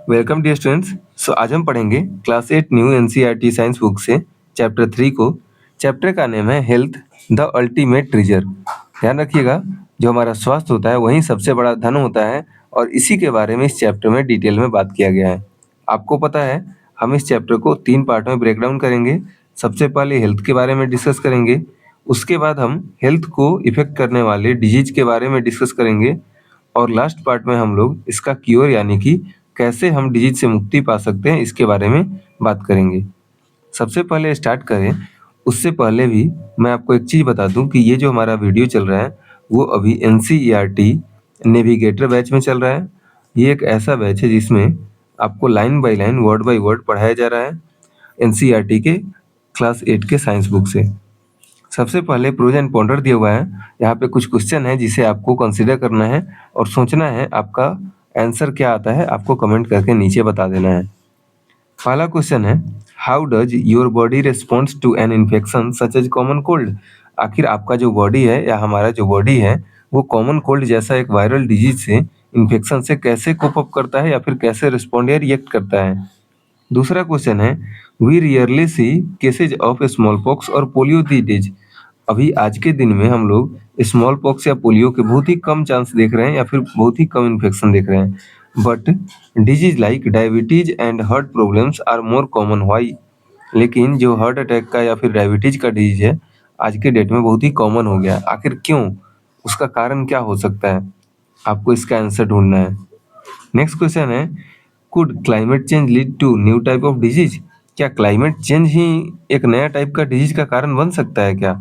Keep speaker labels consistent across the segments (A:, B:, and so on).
A: Welcome dear students. आज हम पढ़ेंगे class 8 new NCERT science book से चैप्टर 3 को। चैप्टर का नेम है हेल्थ द अल्टीमेट ट्रेजर। ध्यान रखिएगा, जो हमारा स्वास्थ्य होता है वही सबसे बड़ा धन होता है और इसी के बारे में इस चैप्टर में डिटेल में बात किया गया है। आपको पता है, हम इस चैप्टर को 3 पार्ट में ब्रेक डाउन करेंगे। सबसे पहले हेल्थ के बारे में डिस्कस करेंगे, उसके बाद हम हेल्थ को इफेक्ट करने वाले डिजीज के बारे में डिस्कस करेंगे और लास्ट पार्ट में हम लोग इसका क्योर यानी कि कैसे हम डिजीज से मुक्ति पा सकते हैं इसके बारे में बात करेंगे। सबसे पहले स्टार्ट करें, उससे पहले भी मैं आपको एक चीज़ बता दूं कि ये जो हमारा वीडियो चल रहा है वो अभी एनसीईआरटी नेविगेटर बैच में चल रहा है। ये एक ऐसा बैच है जिसमें आपको line by line word by word पढ़ाया जा रहा है एनसीईआरटी के क्लास 8 के साइंस बुक से। सबसे पहले प्रोज एंड कॉन्ट्रा दिया हुआ है। यहाँ पे कुछ क्वेश्चन है जिसे आपको कंसीडर करना है और सोचना है आपका आंसर क्या आता है, आपको कमेंट करके नीचे बता देना है। पहला क्वेश्चन है, how does your body responds to an infection such as common cold. आखिर आपका जो बॉडी है या हमारा जो बॉडी है वो कॉमन कोल्ड जैसा एक वायरल डिजीज से इन्फेक्शन से कैसे कोप अप करता है या फिर कैसे रिस्पॉन्ड या रिएक्ट करता है। दूसरा क्वेश्चन है, we rarely see cases of small pox और पोलियो दी डेज। अभी आज के दिन में हम लोग स्मॉल पॉक्स या पोलियो के बहुत ही कम चांस देख रहे हैं या फिर बहुत ही कम इन्फेक्शन देख रहे हैं। But disease like diabetes and heart problems are more common. Why? लेकिन जो हार्ट अटैक का या फिर डायबिटीज का डिजीज है आज के डेट में बहुत ही कॉमन हो गया। आखिर क्यों? उसका कारण क्या हो सकता है? आपको इसका आंसर ढूंढना है। नेक्स्ट क्वेश्चन है, could climate change lead to new type of disease. क्या क्लाइमेट चेंज ही एक नया टाइप का डिजीज का कारण बन सकता है क्या?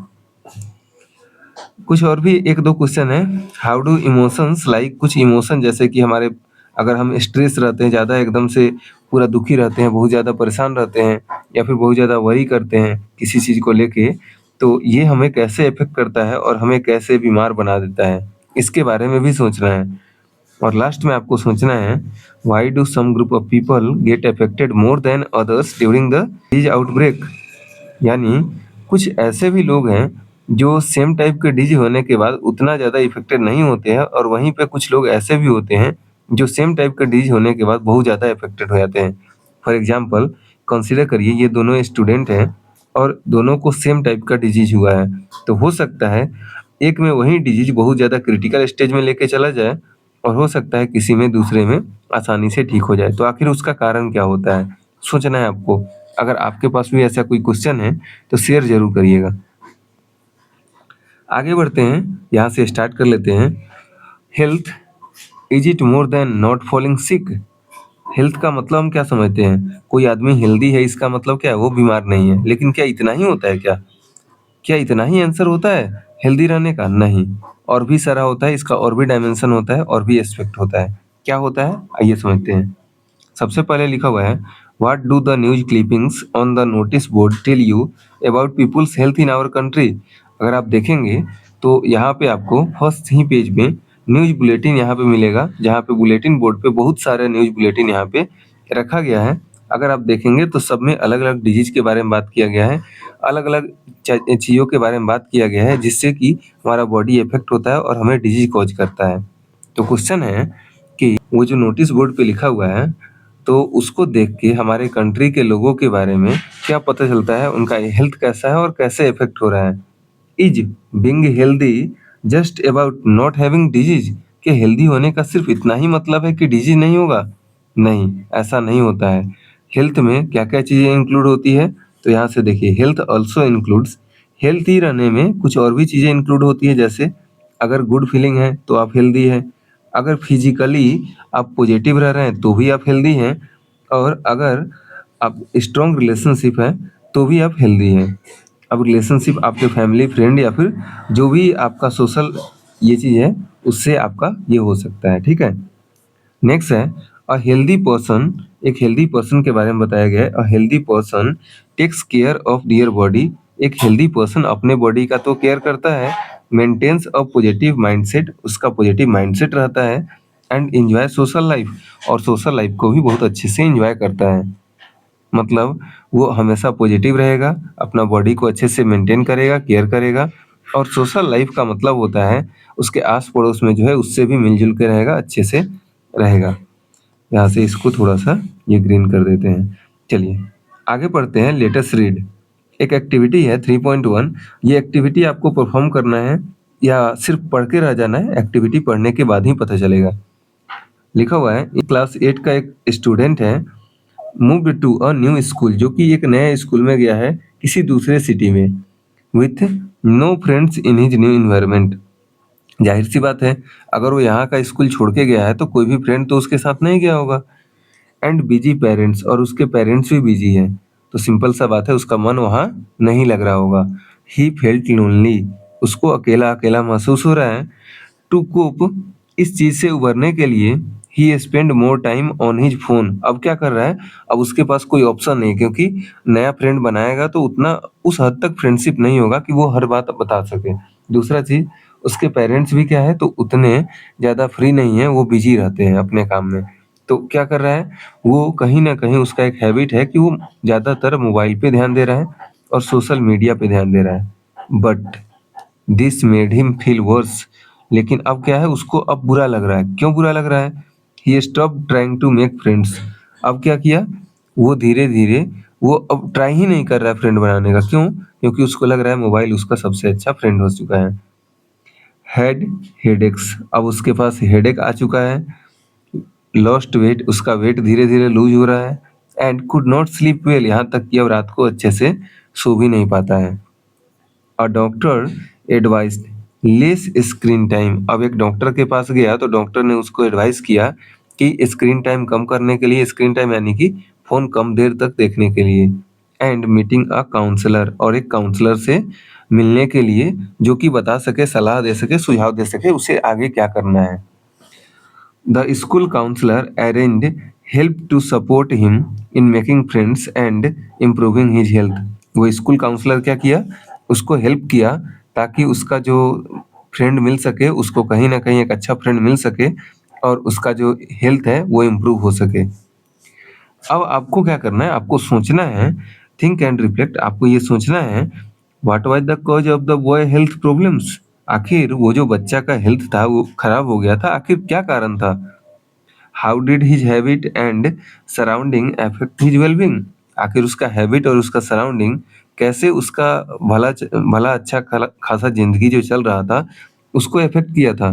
A: कुछ और भी एक दो क्वेश्चन है, हाउ डू इमोशंस लाइक, कुछ इमोशन जैसे कि हमारे अगर हम स्ट्रेस रहते हैं ज़्यादा, एकदम से पूरा दुखी रहते हैं, बहुत ज़्यादा परेशान रहते हैं या फिर बहुत ज़्यादा वरी करते हैं किसी चीज़ को लेके, तो ये हमें कैसे इफेक्ट करता है और हमें कैसे बीमार बना देता है, इसके बारे में भी सोचना है। और लास्ट में आपको सोचना है, why do some group of people get affected more than others during the disease outbreak. यानी कुछ ऐसे भी लोग हैं जो सेम टाइप के डिजीज होने के बाद उतना ज़्यादा इफेक्टेड नहीं होते हैं और वहीं पे कुछ लोग ऐसे भी होते हैं जो सेम टाइप का डिजीज होने के बाद बहुत ज़्यादा इफेक्टेड हो जाते हैं। फॉर एग्जांपल कंसीडर करिए, ये दोनों स्टूडेंट हैं और दोनों को सेम टाइप का डिजीज हुआ है, तो हो सकता है एक में वही डिजीज बहुत ज़्यादा क्रिटिकल स्टेज में लेके चला जाए और हो सकता है किसी में दूसरे में आसानी से ठीक हो जाए। तो आखिर उसका कारण क्या होता है, सोचना है आपको। अगर आपके पास भी ऐसा कोई क्वेश्चन है तो शेयर जरूर करिएगा। आगे बढ़ते हैं, यहाँ से स्टार्ट कर लेते हैं। Health, is it more than not falling sick. Health का मतलब हम क्या समझते हैं? कोई आदमी हेल्दी है इसका मतलब क्या है? वो बीमार नहीं है। लेकिन क्या इतना ही होता है क्या? क्या इतना ही आंसर होता है हेल्दी रहने का? नहीं, और भी सारा होता है इसका, और भी डायमेंशन होता है और भी एस्पेक्ट होता है। क्या होता है आइए समझते हैं। सबसे पहले लिखा हुआ है, what do the news clippings on the notice board tell you about people's health in our country. अगर आप देखेंगे तो यहाँ पे आपको फर्स्ट ही पेज में न्यूज बुलेटिन यहाँ पे मिलेगा, जहाँ पे बुलेटिन बोर्ड पे बहुत सारे न्यूज बुलेटिन यहाँ पे रखा गया है। अगर आप देखेंगे तो सब में अलग अलग डिजीज के बारे में बात किया गया है, अलग अलग चीज़ों के बारे में बात किया गया है जिससे कि हमारा बॉडी इफेक्ट होता है और हमें डिजीज कॉज करता है। तो क्वेश्चन है कि वो जो नोटिस बोर्ड पे लिखा हुआ है तो उसको देख के हमारे कंट्री के लोगों के बारे में क्या पता चलता है, उनका हेल्थ कैसा है और कैसे इफेक्ट हो रहा है। Is being healthy just about not having disease. कि हेल्दी होने का सिर्फ इतना ही मतलब है कि डिजीज नहीं होगा? नहीं, ऐसा नहीं होता है। हेल्थ में क्या क्या चीज़ें इंक्लूड होती है, तो यहाँ से देखिए, हेल्थ ऑल्सो इंक्लूड्स, हेल्थी रहने में कुछ और भी चीज़ें इंक्लूड होती है। जैसे अगर गुड फीलिंग है तो आप हेल्दी हैं, अगर फिजिकली आप पॉजिटिव रह रहे हैं तो भी आप हेल्दी हैं, और अगर आप स्ट्रॉन्ग रिलेशनशिप है तो भी आप हेल्दी हैं। अब रिलेशनशिप आपके फैमिली फ्रेंड या फिर जो भी आपका सोशल ये चीज़ है उससे आपका ये हो सकता है। ठीक है, नेक्स्ट है अ हेल्दी पर्सन। एक हेल्दी पर्सन के बारे में बताया गया है, a healthy person takes care of their body. एक हेल्दी पर्सन अपने बॉडी का तो केयर करता है, मेंटेन्स अ पॉजिटिव माइंडसेट, उसका पॉजिटिव माइंडसेट रहता है, एंड एंजॉय सोशल लाइफ, और सोशल लाइफ को भी बहुत अच्छे से एंजॉय करता है। मतलब वो हमेशा पॉजिटिव रहेगा, अपना बॉडी को अच्छे से मेंटेन करेगा, केयर करेगा, और सोशल लाइफ का मतलब होता है उसके आस पड़ोस में जो है उससे भी मिलजुल के रहेगा, अच्छे से रहेगा। यहाँ से इसको थोड़ा-सा ये ग्रीन कर देते हैं। चलिए, आगे पढ़ते हैं, लेट अस रीड। एक एक्टिविटी है 3.1, ये एक्टिविटी आपको परफ़ॉर्म करना है या सिर्फ़ पढ़ के रह जाना है, एक्टिविटी पढ़ने के बाद ही पता चलेगा। लिखा हुआ है, क्लास 8 का एक स्टूडेंट है, moved to a new school, जो कि एक नए स्कूल में गया है किसी दूसरे सिटी में, with no friends in his new environment. जाहिर सी बात है, अगर वो यहाँ का स्कूल छोड़ के गया है तो कोई भी फ्रेंड तो उसके साथ नहीं गया होगा। एंड बिजी पेरेंट्स, और उसके पेरेंट्स भी बिजी हैं, तो सिंपल सा बात है, उसका मन वहाँ नहीं लग रहा होगा। ही फेल्ट लोनली, उसको अकेला अकेला महसूस हो रहा है। टू कोप, इस चीज से उभरने के लिए, he spend more time on his phone. अब क्या कर रहा है, अब उसके पास कोई ऑप्शन नहीं, क्योंकि नया फ्रेंड बनाएगा तो उतना उस हद तक फ्रेंडशिप नहीं होगा कि वो हर बात बता सके। दूसरा चीज, उसके पेरेंट्स भी क्या है, तो उतने ज्यादा फ्री नहीं है, वो बिजी रहते हैं अपने काम में। तो क्या कर रहा है, वो कहीं ना कहीं उसका एक हैबिट है कि वो ज्यादातर मोबाइल पे ध्यान दे रहा है और सोशल मीडिया पे ध्यान दे रहा है। But this made him feel worse, लेकिन अब क्या है, उसको अब बुरा लग रहा है। क्यों बुरा लग रहा है? He stop trying to make friends. अब क्या किया, वो धीरे धीरे वो अब ट्राई ही नहीं कर रहा है फ्रेंड बनाने का। क्यों? क्योंकि उसको लग रहा है मोबाइल उसका सबसे अच्छा फ्रेंड हो चुका है। हेड हेडेक्स, अब उसके पास हेडेक आ चुका है। लॉस्ट वेट, उसका वेट धीरे धीरे लूज हो रहा है। And could not sleep well, यहाँ तक कि अब रात को अच्छे से सो भी नहीं पाता है। A doctor advised less screen time, अब एक डॉक्टर के पास गया तो डॉक्टर ने उसको एडवाइस किया कि स्क्रीन टाइम कम करने के लिए, स्क्रीन टाइम यानी कि फोन कम देर तक देखने के लिए। एंड मीटिंग अ काउंसलर, और एक काउंसलर से मिलने के लिए जो कि बता सके, सलाह दे सके, सुझाव दे सके उसे आगे क्या करना है। The school counsellor arranged help to support him in making friends and improving his health. वो स्कूल काउंसलर क्या किया, उसको हेल्प किया ताकि उसका जो फ्रेंड मिल सके, उसको कहीं ना कहीं एक अच्छा फ्रेंड मिल सके और उसका जो हेल्थ है वो इम्प्रूव हो सके। अब आपको क्या करना है, आपको सोचना है, थिंक एंड रिफ्लेक्ट, आपको ये सोचना है, what was the cause of the boy health problems. आखिर वो जो बच्चा का हेल्थ था वो खराब हो गया था, आखिर क्या कारण था। How did his habit and surrounding affect his wellbeing, आखिर उसका हैबिट और उसका सराउंडिंग कैसे उसका भला भला अच्छा खासा जिंदगी जो चल रहा था उसको इफेक्ट किया था।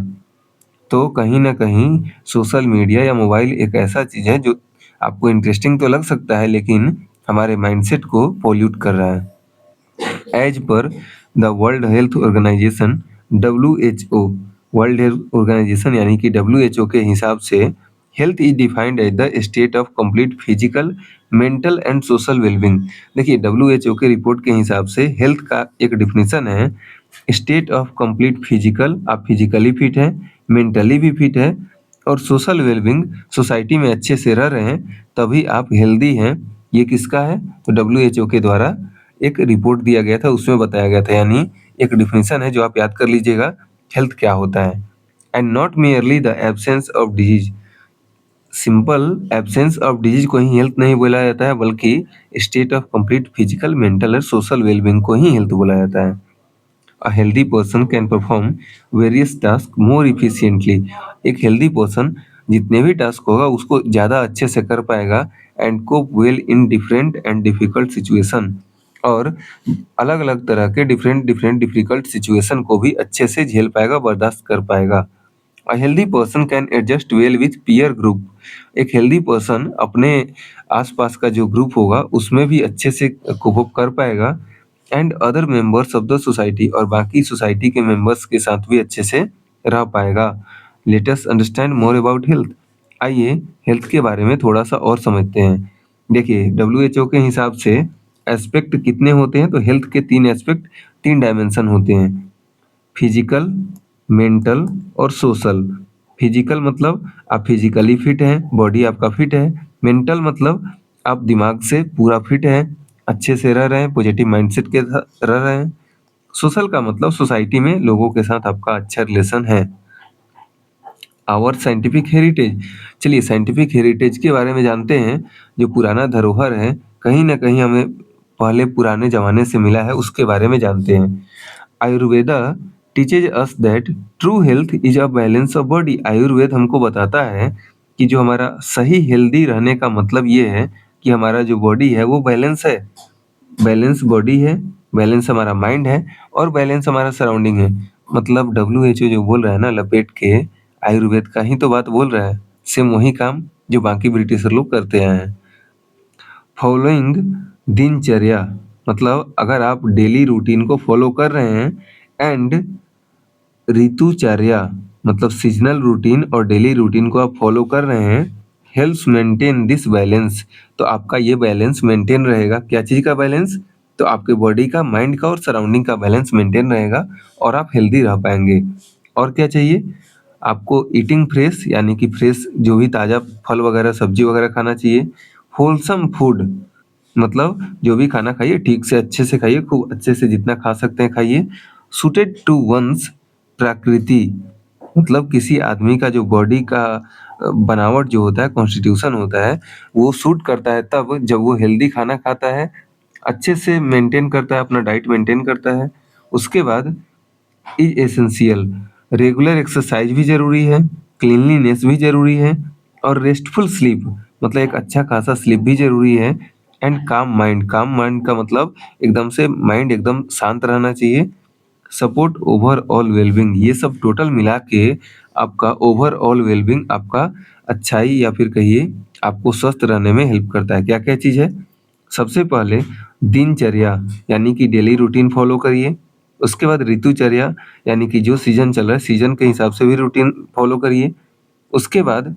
A: तो कहीं ना कहीं सोशल मीडिया या मोबाइल एक ऐसा चीज है जो आपको इंटरेस्टिंग तो लग सकता है, लेकिन हमारे माइंडसेट को पोल्यूट कर रहा है। As per the world health organization, WHO, world health organization यानी कि WHO के हिसाब से health is defined as the state of complete physical, mental and social wellbeing. देखिए, WHO के रिपोर्ट के हिसाब से हेल्थ का एक डिफिनेशन है, स्टेट ऑफ कंप्लीट फिजिकल, आप फिजिकली फिट है, मेंटली भी फिट है, और सोशल वेलबींग, सोसाइटी में अच्छे से रह रहे हैं तभी आप हेल्दी हैं। ये किसका है? तो WHO के द्वारा एक रिपोर्ट दिया गया था, उसमें बताया गया था, यानी एक डिफिनेशन है जो आप याद कर लीजिएगा, हेल्थ क्या होता है। And not merely the absence of disease, simple absence of disease को ही हेल्थ नहीं बोला जाता है, बल्कि state of complete physical, mental और सोशल वेलबींग को ही हेल्थ बोला जाता है। A healthy person can perform various task more efficiently, एक हेल्दी पर्सन जितने भी टास्क होगा उसको ज़्यादा अच्छे से कर पाएगा। And cope well in different and difficult situation, और अलग अलग तरह के डिफरेंट डिफरेंट डिफिकल्ट सिचुएशन को भी अच्छे से झेल पाएगा, बर्दाश्त कर पाएगा। अ healthy person can adjust well with peer group, एक हेल्दी पर्सन अपने आसपास का जो ग्रुप होगा उसमें भी अच्छे से कोप अप कर पाएगा। And other members of the society, और बाकी सोसाइटी के मेंबर्स के साथ भी अच्छे से रह पाएगा। Let us understand more about health, आइए हेल्थ के बारे में थोड़ा सा और समझते हैं। देखिए, WHO के हिसाब से एस्पेक्ट कितने होते हैं, तो हेल्थ के 3 एस्पेक्ट, 3 डायमेंशन होते हैं, फिजिकल, मेंटल और सोशल। फिजिकल मतलब आप फिजिकली फिट हैं, बॉडी आपका फिट है। मेंटल मतलब आप दिमाग से पूरा फिट हैं, अच्छे से रह रहे हैं, पॉजिटिव माइंडसेट के साथ रह रहे हैं। सोशल का मतलब सोसाइटी में लोगों के साथ आपका अच्छा रिलेशन है। आवर साइंटिफिक हेरिटेज, चलिए साइंटिफिक हेरिटेज के बारे में जानते हैं। जो पुराना धरोहर है, कहीं ना कहीं हमें पहले पुराने जमाने से मिला है, उसके बारे में जानते हैं। Ayurveda teaches us that true health is a balance of body, Ayurveda हमको बताता है कि जो हमारा सही हेल्दी रहने का मतलब ये है कि हमारा जो बॉडी है वो बैलेंस है। बैलेंस बॉडी है, बैलेंस हमारा माइंड है और बैलेंस हमारा सराउंडिंग है। मतलब डब्ल्यूएचओ जो बोल रहा है ना, लपेट के आयुर्वेद का ही तो बात बोल रहा है। सेम वही काम जो बाकी ब्रिटिशर लोग करते आए हैं। फॉलोइंग दिनचर्या, मतलब अगर आप डेली रूटीन को फॉलो कर रहे हैं, एंड ऋतुचर्या मतलब सीजनल रूटीन और डेली रूटीन को आप फॉलो कर रहे हैं, हेल्प्स मेंटेन दिस बैलेंस, तो आपका ये बैलेंस मेंटेन रहेगा। क्या चीज़ का बैलेंस? तो आपके बॉडी का, माइंड का और सराउंडिंग का बैलेंस मेंटेन रहेगा और आप हेल्दी रह पाएंगे। और क्या चाहिए आपको? ईटिंग फ्रेश, यानी कि फ्रेश जो भी ताज़ा फल वगैरह सब्जी वगैरह खाना चाहिए। होलसम फूड, मतलब जो भी खाना खाइए ठीक से अच्छे से खाइए, खूब अच्छे से जितना खा सकते हैं खाइए। सूटेड टू वंस प्रकृति, मतलब किसी आदमी का जो बॉडी का बनावट जो होता है, कॉन्स्टिट्यूशन होता है, वो सूट करता है तब जब वो हेल्दी खाना खाता है, अच्छे से मेंटेन करता है, अपना डाइट मेंटेन करता है। उसके बाद इज एसेंशियल, रेगुलर एक्सरसाइज भी जरूरी है, क्लीनलीनेस भी जरूरी है और रेस्टफुल स्लीप, मतलब एक अच्छा खासा स्लीप भी जरूरी है। एंड काम माइंड, काम माइंड का मतलब एकदम से माइंड एकदम शांत रहना चाहिए। सपोर्ट ओवरऑल वेलबींग, ये सब टोटल मिला के आपका ओवरऑल वेलबींग, आपका अच्छाई या फिर कहिए आपको स्वस्थ रहने में हेल्प करता है। क्या क्या चीज़ है? सबसे पहले दिनचर्या, यानी कि डेली रूटीन फॉलो करिए। उसके बाद ऋतुचर्या, यानी कि जो सीजन चल रहा है सीजन के हिसाब से भी रूटीन फॉलो करिए। उसके बाद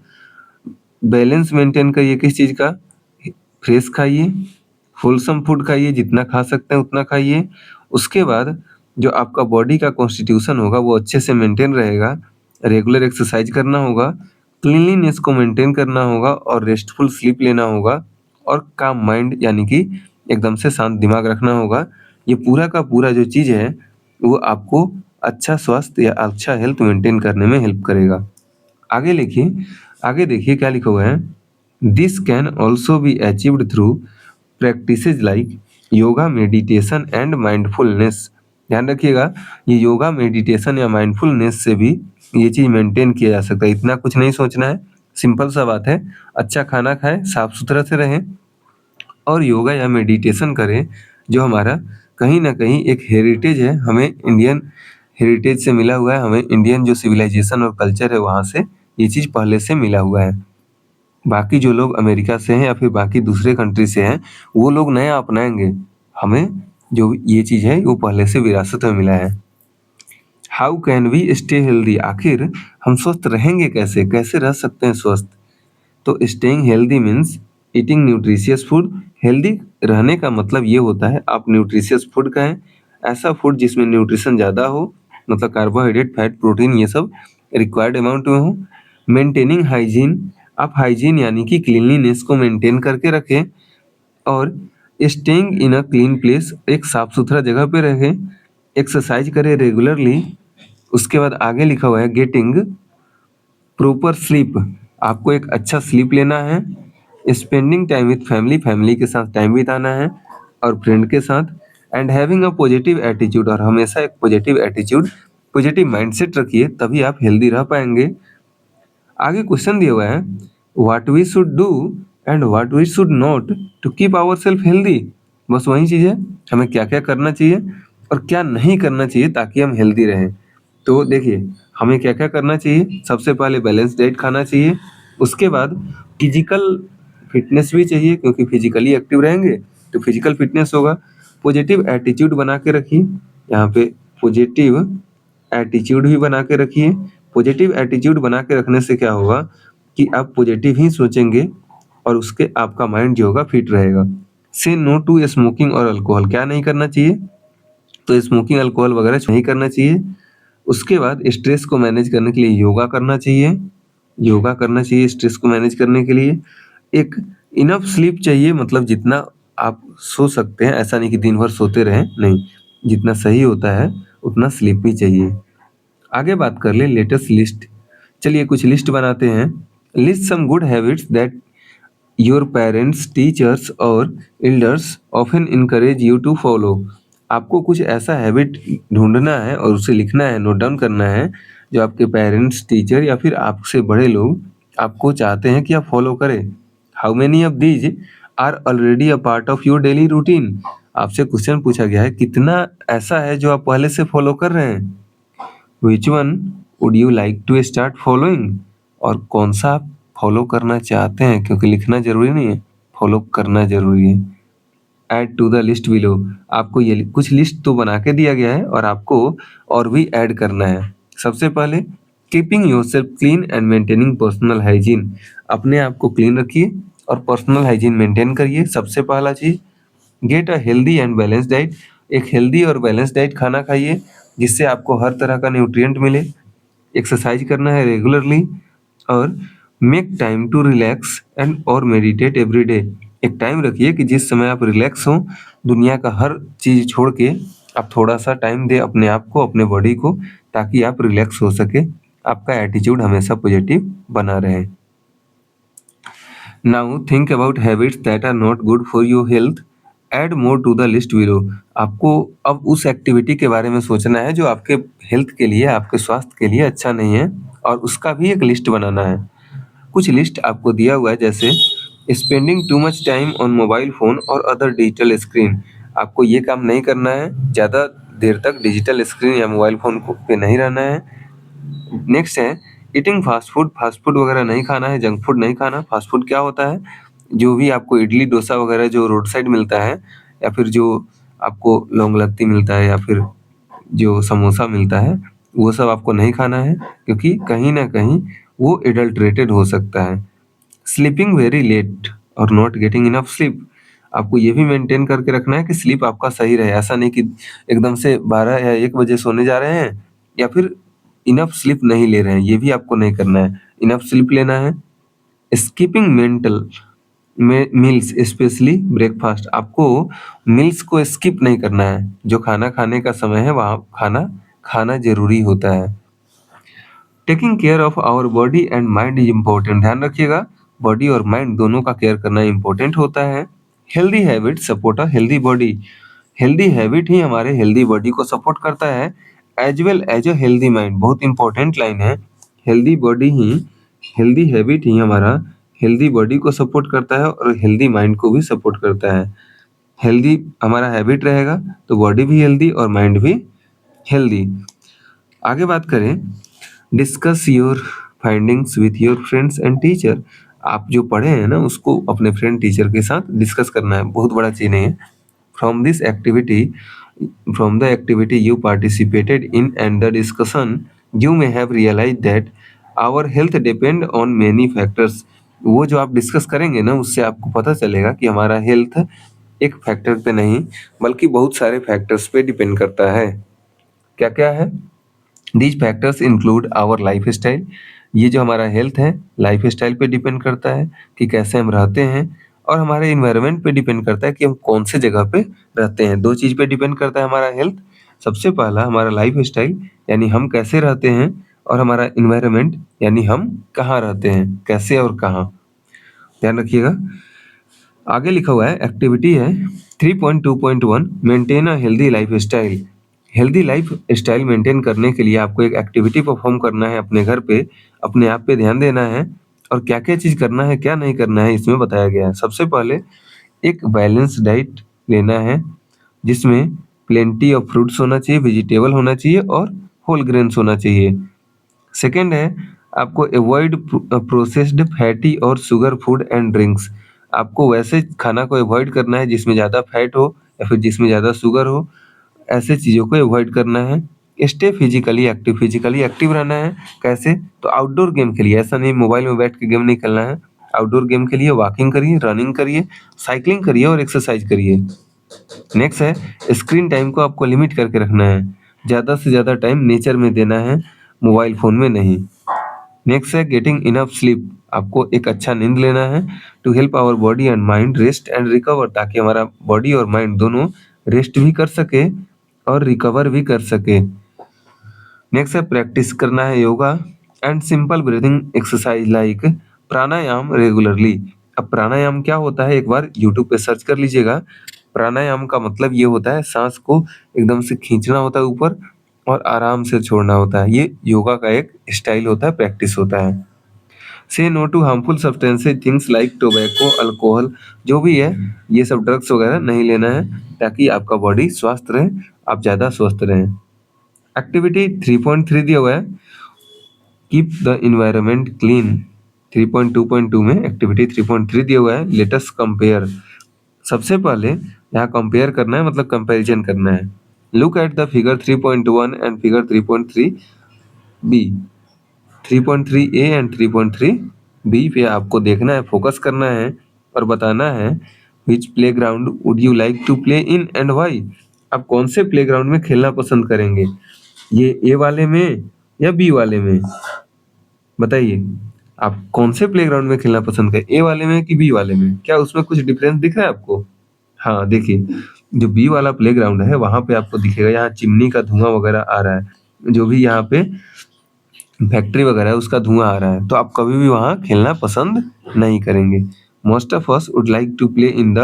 A: बैलेंस मेंटेन करिए, किस चीज़ का? फ्रेश खाइए, होलसम फूड खाइए, जितना खा सकते हैं उतना खाइए। उसके बाद जो आपका बॉडी का कॉन्स्टिट्यूशन होगा वो अच्छे से मेंटेन रहेगा। रेगुलर एक्सरसाइज करना होगा, क्लीनलीनेस को मेंटेन करना होगा और रेस्टफुल स्लीप लेना होगा और काम माइंड, यानी कि एकदम से शांत दिमाग रखना होगा। ये पूरा का पूरा जो चीज़ है वो आपको अच्छा स्वास्थ्य या अच्छा हेल्थ मेंटेन करने में हेल्प करेगा। आगे लिखिए, आगे देखिए क्या लिखा हुआ है। This can also be achieved through practices like yoga, meditation and mindfulness. ध्यान रखिएगा, ये योगा, मेडिटेशन या माइंडफुलनेस से भी ये चीज़ मेंटेन किया जा सकता है। इतना कुछ नहीं सोचना है, सिंपल सा बात है। अच्छा खाना खाएं, साफ सुथरा से रहें और योगा या मेडिटेशन करें, जो हमारा कहीं ना कहीं एक हेरिटेज है, हमें इंडियन हेरिटेज से मिला हुआ है। हमें इंडियन जो सिविलाइजेशन और कल्चर है वहाँ से ये चीज़ पहले से मिला हुआ है। बाकी जो लोग अमेरिका से हैं या फिर बाकी दूसरे कंट्री से हैं, वो लोग नया अपनाएंगे, हमें जो ये चीज़ है वो पहले से विरासत में मिला है। How can we stay healthy, आखिर हम स्वस्थ रहेंगे कैसे, कैसे रह सकते हैं स्वस्थ? तो staying healthy means eating nutritious food. Healthy रहने का मतलब ये होता है आप न्यूट्रिशियस फूड खाएं, ऐसा फूड जिसमें न्यूट्रिशन ज़्यादा हो, मतलब कार्बोहाइड्रेट, फैट, प्रोटीन ये सब रिक्वायर्ड अमाउंट में हो। मेंटेनिंग हाइजीन, आप हाइजीन यानी कि क्लीनलीनेस को मेंटेन करके रखें और staying in a clean place, एक साफ सुथरा जगह पे रहें। एक्सरसाइज करें रेगुलरली। उसके बाद आगे लिखा हुआ है गेटिंग प्रॉपर स्लीप, आपको एक अच्छा स्लीप लेना है। Spending time with family, family के साथ टाइम बिताना है और फ्रेंड के साथ। And having a positive attitude, और हमेशा एक पॉजिटिव एटीट्यूड, पॉजिटिव माइंडसेट रखिए, तभी आप हेल्दी रह पाएंगे। आगे क्वेश्चन दिया हुआ है, what we should do and what we should not to keep our self healthy. बस वही चीज़ है, हमें क्या क्या करना चाहिए और क्या नहीं करना चाहिए ताकि हम हेल्दी रहें। तो देखिए हमें क्या क्या करना चाहिए। सबसे पहले बैलेंस डाइट खाना चाहिए। उसके बाद फिजिकल फिटनेस भी चाहिए, क्योंकि फिजिकली एक्टिव रहेंगे तो फिजिकल फिटनेस होगा। पॉजिटिव एटीट्यूड बना के रखिए, यहाँ पे पॉजिटिव एटीट्यूड भी बना के रखिए। पॉजिटिव एटीट्यूड बना के रखने से क्या होगा कि आप पॉजिटिव ही सोचेंगे और उसके आपका माइंड जो होगा फिट रहेगा। से नो टू स्मोकिंग और अल्कोहल, क्या नहीं करना चाहिए? तो स्मोकिंग, अल्कोहल वगैरह नहीं करना चाहिए। उसके बाद स्ट्रेस को मैनेज करने के लिए योगा करना चाहिए, योगा करना चाहिए स्ट्रेस को मैनेज करने के लिए। एक इनफ स्लीप चाहिए, मतलब जितना आप सो सकते हैं, ऐसा नहीं कि दिन भर सोते रहें, नहीं, जितना सही होता है उतना स्लीप भी चाहिए। आगे बात कर ले लेटेस्ट लिस्ट। चलिए कुछ लिस्ट बनाते हैं। List some good habits that your parents, teachers और elders often encourage you to follow. आपको कुछ ऐसा हैबिट ढूंढना है और उसे लिखना है, नोट डाउन करना है, जो आपके पेरेंट्स, टीचर या फिर आपसे बड़े लोग आपको चाहते हैं कि आप फॉलो करें? How many of these are already a part of your daily routine? आपसे क्वेश्चन पूछा गया है, कितना ऐसा है जो आप पहले से फॉलो कर रहे हैं? Which one would you like to start following? और कौन सा आप फॉलो करना चाहते हैं, क्योंकि लिखना जरूरी नहीं है, फॉलो करना जरूरी है। Add to the list below, आपको ये कुछ लिस्ट तो बना के दिया गया है और आपको और भी ऐड करना है। सबसे पहले keeping yourself clean and maintaining personal hygiene, अपने आप को क्लीन रखिए और पर्सनल हाइजीन मेंटेन करिए। सबसे पहला चीज, get a healthy and balance diet, एक हेल्दी और बैलेंस डाइट खाना खाइए जिससे आपको हर तरह का न्यूट्रिएंट मिले। एक्सरसाइज करना है रेगुलरली और make time to relax and और मेडिटेट एवरी डे, एक टाइम रखिए कि जिस समय आप रिलैक्स हो, दुनिया का हर चीज छोड़ के आप थोड़ा सा टाइम दे अपने आप को, अपने बॉडी को, ताकि आप रिलैक्स हो सके, आपका एटीट्यूड हमेशा पॉजिटिव बना रहे। Now think about habits that are not good for your health, add more to the list below, आपको अब उस एक्टिविटी के बारे में सोचना है जो आपके हेल्थ के लिए, आपके स्वास्थ्य के लिए अच्छा नहीं है, और उसका भी एक लिस्ट बनाना है। कुछ लिस्ट आपको दिया हुआ है, जैसे spending too much time on mobile phone और अदर डिजिटल स्क्रीन, आपको ये काम नहीं करना है, ज़्यादा देर तक डिजिटल स्क्रीन या मोबाइल फोन पे नहीं रहना है। नेक्स्ट है ईटिंग फास्ट फूड वगैरह नहीं खाना है, जंक फूड नहीं खाना। फास्ट फूड क्या होता है? जो भी आपको इडली डोसा वगैरह जो रोड साइड मिलता है, या फिर जो आपको लौंग लत्ती मिलता है, या फिर जो समोसा मिलता है, वो सब आपको नहीं खाना है, क्योंकि कहीं ना कहीं वो एडल्ट्रेटेड हो सकता है। स्लीपिंग वेरी लेट और नॉट गेटिंग इनफ स्लीप, आपको ये भी मेंटेन करके रखना है कि स्लीप आपका सही रहे। ऐसा नहीं कि एकदम से 12 या 1 बजे सोने जा रहे हैं या फिर इनफ स्लीप नहीं ले रहे हैं, ये भी आपको नहीं करना है। इनफ स्लीप लेना है। Skipping mental meals specially breakfast, आपको मील्स को स्किप नहीं करना है, जो खाना खाने का समय है वहाँ खाना खाना जरूरी होता है। Taking care of our body and mind is important, ध्यान रखिएगा, बॉडी और माइंड दोनों का केयर करना इम्पोर्टेंट होता है। Healthy habit support a healthy body, healthy habit ही हमारे हेल्दी बॉडी को सपोर्ट करता है, as well as a healthy mind, बहुत इंपॉर्टेंट लाइन है। हेल्दी बॉडी ही, हेल्दी हैबिट ही हमारा हेल्दी बॉडी को सपोर्ट करता है और हेल्दी माइंड को भी सपोर्ट करता है। हेल्दी हमारा हैबिट रहेगा तो बॉडी भी हेल्दी और माइंड भी हेल्दी। आगे बात करें, discuss your findings with your friends and teacher, आप जो पढ़े हैं ना उसको अपने फ्रेंड टीचर के साथ डिस्कस करना है, बहुत बड़ा चीज नहीं है। From this activity, from the activity you participated in and the discussion you may have realise that our health depend on many factors, वो जो आप डिस्कस करेंगे ना उससे आपको पता चलेगा कि हमारा हेल्थ एक फैक्टर पे नहीं बल्कि बहुत सारे फैक्टर्स पे डिपेंड करता है। क्या क्या है? These factors include our lifestyle, ये जो हमारा हेल्थ है लाइफ स्टाइल पे डिपेंड करता है कि कैसे हम रहते हैं, और हमारे इन्वायरमेंट पे डिपेंड करता है कि हम कौन से जगह पे रहते हैं। दो चीज पे डिपेंड करता है हमारा हेल्थ। सबसे पहला हमारा लाइफ स्टाइल, यानी हम कैसे रहते हैं, और हमारा इन्वायरमेंट यानी हम कहाँ रहते हैं, कैसे और कहाँ, ध्यान रखिएगा। आगे लिखा हुआ है एक्टिविटी है 3.2.1, maintain a healthy life style, healthy life style maintain करने के लिए आपको एक एक्टिविटी परफॉर्म करना है अपने घर पे, अपने आप पे ध्यान देना है, और क्या क्या चीज करना है क्या नहीं करना है इसमें बताया गया है। सबसे पहले एक बैलेंस डाइट लेना है, जिसमें प्लेंटी ऑफ फ्रूट्स होना चाहिए, वेजिटेबल होना चाहिए और होल ग्रेन्स होना चाहिए। सेकेंड है आपको अवॉइड प्रोसेस्ड फैटी और शुगर फूड एंड ड्रिंक्स, आपको वैसे खाना को अवॉइड करना है जिसमें ज़्यादा फैट हो या फिर जिसमें ज़्यादा शुगर हो, ऐसे चीज़ों को अवॉइड करना है। स्टे फिजिकली एक्टिव रहना है। कैसे? तो आउटडोर गेम खेलिए, ऐसा नहीं मोबाइल में बैठ के गेम नहीं खेलना है, आउटडोर गेम खेलिए, वॉकिंग करिए, रनिंग करिए, साइकिलिंग करिए और एक्सरसाइज करिए। नेक्स्ट है स्क्रीन टाइम को आपको लिमिट करके रखना है, ज़्यादा से ज़्यादा टाइम नेचर में देना है, मोबाइल फ़ोन में नहीं। नेक्स्ट है गेटिंग इनफ स्लीप, आपको एक अच्छा नींद लेना है to help our body and mind rest and recover, ताकि हमारा बॉडी और माइंड दोनों रेस्ट भी कर सके और रिकवर भी कर सके। नेक्स्ट है प्रैक्टिस करना है yoga and simple breathing exercise like pranayama regularly. अब प्राणायाम क्या होता है एक बार यूट्यूब पे सर्च कर लीजिएगा। प्राणायाम का मतलब ये होता है सांस को एकदम से खींचना होता है ऊपर और आराम से छोड़ना होता है, ये योगा का एक स्टाइल होता है, प्रैक्टिस होता है। Say no to harmful substances things like tobacco, alcohol, जो भी है ये सब ड्रग्स वगैरह नहीं लेना है ताकि आपका बॉडी स्वस्थ रहे, आप ज़्यादा स्वस्थ रहें। एक्टिविटी 3.3 दिया हुआ है, कीप द इन्वायरमेंट क्लीन। 3.2.2 में एक्टिविटी 3.3 दिया हुआ है, लेट अस कंपेयर। सबसे पहले यहाँ कंपेयर करना है, मतलब कंपैरिजन करना है। Look at the figure 3.1 and figure 3.3 B. 3.3 A and 3.3 B पे आपको देखना है, फोकस करना है और बताना है which playground would you like to play in and why. आप कौन से प्लेग्राउंड में खेलना पसंद करेंगे, ये ए वाले में या बी वाले में? बताइए, आप कौन से प्लेग्राउंड में खेलना पसंद करें, ए वाले में कि बी वाले में? क्या उसमें कुछ डिफरेंस दिख रहा है आपको? हाँ, देखिए, जो बी वाला प्लेग्राउंड है वहाँ पे आपको दिखेगा यहाँ चिमनी का धुआं वगैरह आ रहा है, जो भी यहाँ पे फैक्ट्री वगैरह है उसका धुआं आ रहा है, तो आप कभी भी वहाँ खेलना पसंद नहीं करेंगे। Most of us would like to play in the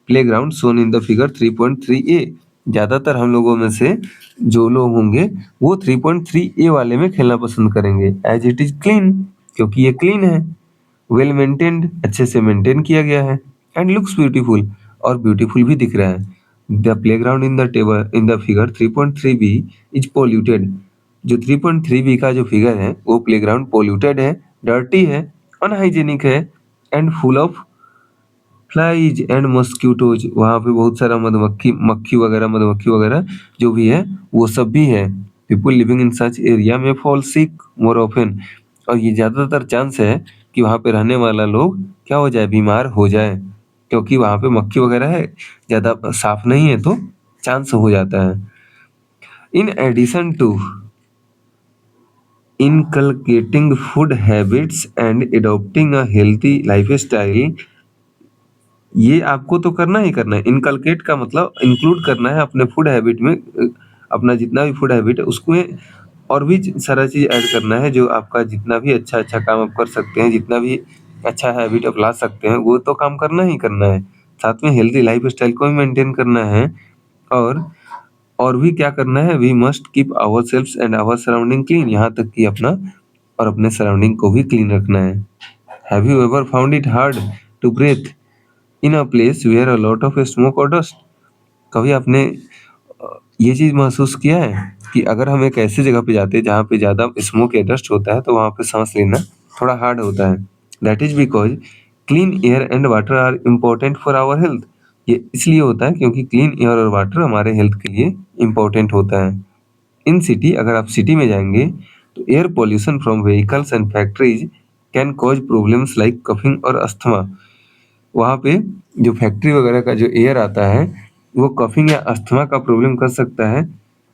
A: playground shown in the figure 3.3 A. ज़्यादातर हम लोगों में से जो लोग होंगे वो 3.3 ए वाले में खेलना पसंद करेंगे, एज इट इज क्लीन, क्योंकि ये क्लीन है, वेल मेंटेन्ड, अच्छे से मेंटेन किया गया है, एंड लुक्स ब्यूटीफुल, और ब्यूटीफुल भी दिख रहा है। The playground in the table in the figure 3.3 B is polluted. जो 3.3 बी का जो फिगर है वो प्लेग्राउंड पोल्यूटेड है, डर्टी है, अनहाइजेनिक है, and full of flies and mosquitoes. वहाँ पे बहुत सारा मक्खी वगैरह जो भी है वो सब भी है। People living in such area में फॉल सिक मोर ऑफन, और ये ज़्यादातर चांस है कि वहाँ पे रहने वाला लोग क्या हो जाए, बीमार हो जाए, क्योंकि वहाँ पे मक्खी वगैरह है, ज़्यादा साफ नहीं है, तो चांस हो जाता है। In addition to inculcating food habits and adopting a healthy lifestyle, ये आपको तो करना ही करना है। इनकलकेट का मतलब इंक्लूड करना है अपने फूड हैबिट में, अपना जितना भी फूड हैबिट है उसमें और भी सारा चीज़ ऐड करना है, जो आपका जितना भी अच्छा अच्छा काम आप कर सकते हैं, जितना भी अच्छा हैबिट आप ला सकते हैं वो तो काम करना ही करना है। साथ में हेल्दी लाइफ स्टाइल को भी मेंटेन करना है, और और भी क्या करना है, we must keep our self and our surrounding clean, यहाँ तक कि अपना और अपने सराउंडिंग को भी क्लीन रखना है। Have you ever found it hard to breathe in a place where a lot of smoke और डस्ट? कभी आपने ये चीज़ महसूस किया है कि अगर हम एक ऐसी जगह पे जाते हैं जहाँ पे ज़्यादा स्मोक या डस्ट होता है तो वहाँ पे सांस लेना थोड़ा हार्ड होता है? That is because clean air and water are important for our health. ये इसलिए होता है क्योंकि क्लीन एयर और वाटर हमारे हेल्थ के लिए इम्पोर्टेंट होता है। इन सिटी, अगर आप सिटी में जाएंगे तो air pollution from vehicles and factories can cause problems like coughing और अस्थमा। वहाँ पे जो फैक्ट्री वगैरह का जो एयर आता है वो कफिंग या अस्थमा का प्रॉब्लम कर सकता है।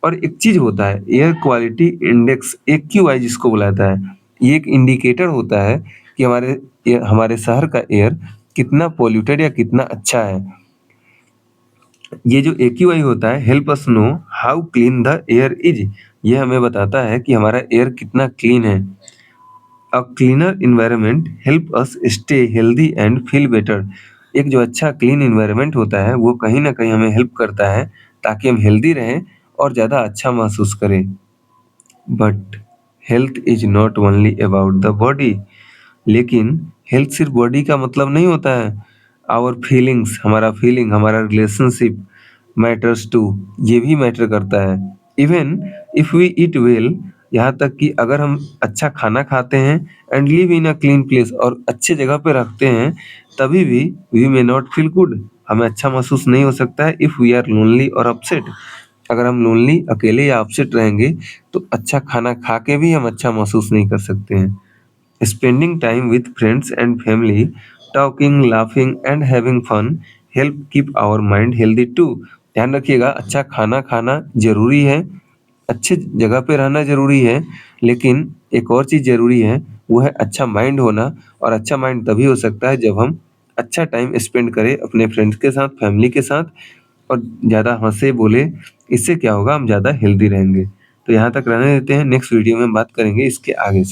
A: और एक चीज़ होता है एयर क्वालिटी इंडेक्स, AQI जिसको बुलाता है, ये एक इंडिकेटर होता है कि हमारे शहर का एयर कितना पॉल्यूटेड या कितना अच्छा है। ये जो AQI होता है, help us know how clean the air is, ये हमें बताता है कि हमारा एयर कितना क्लीन है। A cleaner environment help us stay healthy and feel better. एक जो अच्छा क्लीन इन्वायरमेंट होता है वो कहीं ना कहीं हमें हेल्प करता है ताकि हम हेल्दी रहें और ज़्यादा अच्छा महसूस करें। But health is not only about the body, लेकिन हेल्थ सिर्फ बॉडी का मतलब नहीं होता है। आवर फीलिंग्स, हमारा फीलिंग, हमारा रिलेशनशिप मैटर्स टू, ये भी मैटर करता है। Even if we eat well, यहाँ तक कि अगर हम अच्छा खाना खाते हैं and live in a clean place, और अच्छे जगह पे रखते हैं, तभी भी we may not feel good, हमें अच्छा महसूस नहीं हो सकता है। इफ़ वी आर लोनली और अपसेट, अगर हम लोनली, अकेले या अपसेट रहेंगे तो अच्छा खाना खा के भी हम अच्छा महसूस नहीं कर सकते हैं। Spending time with friends and family, talking, laughing and having fun help keep our mind healthy too. ध्यान रखिएगा, अच्छा खाना खाना जरूरी है, अच्छे जगह पे रहना जरूरी है, लेकिन एक और चीज़ जरूरी है, वो है अच्छा माइंड होना। और अच्छा माइंड तभी हो सकता है जब हम अच्छा टाइम स्पेंड करें अपने फ्रेंड्स के साथ, फैमिली के साथ, और ज़्यादा हंसे बोले। इससे क्या होगा, हम ज़्यादा हेल्दी रहेंगे। तो यहाँ तक रहने देते हैं, नेक्स्ट वीडियो में बात करेंगे इसके आगे से।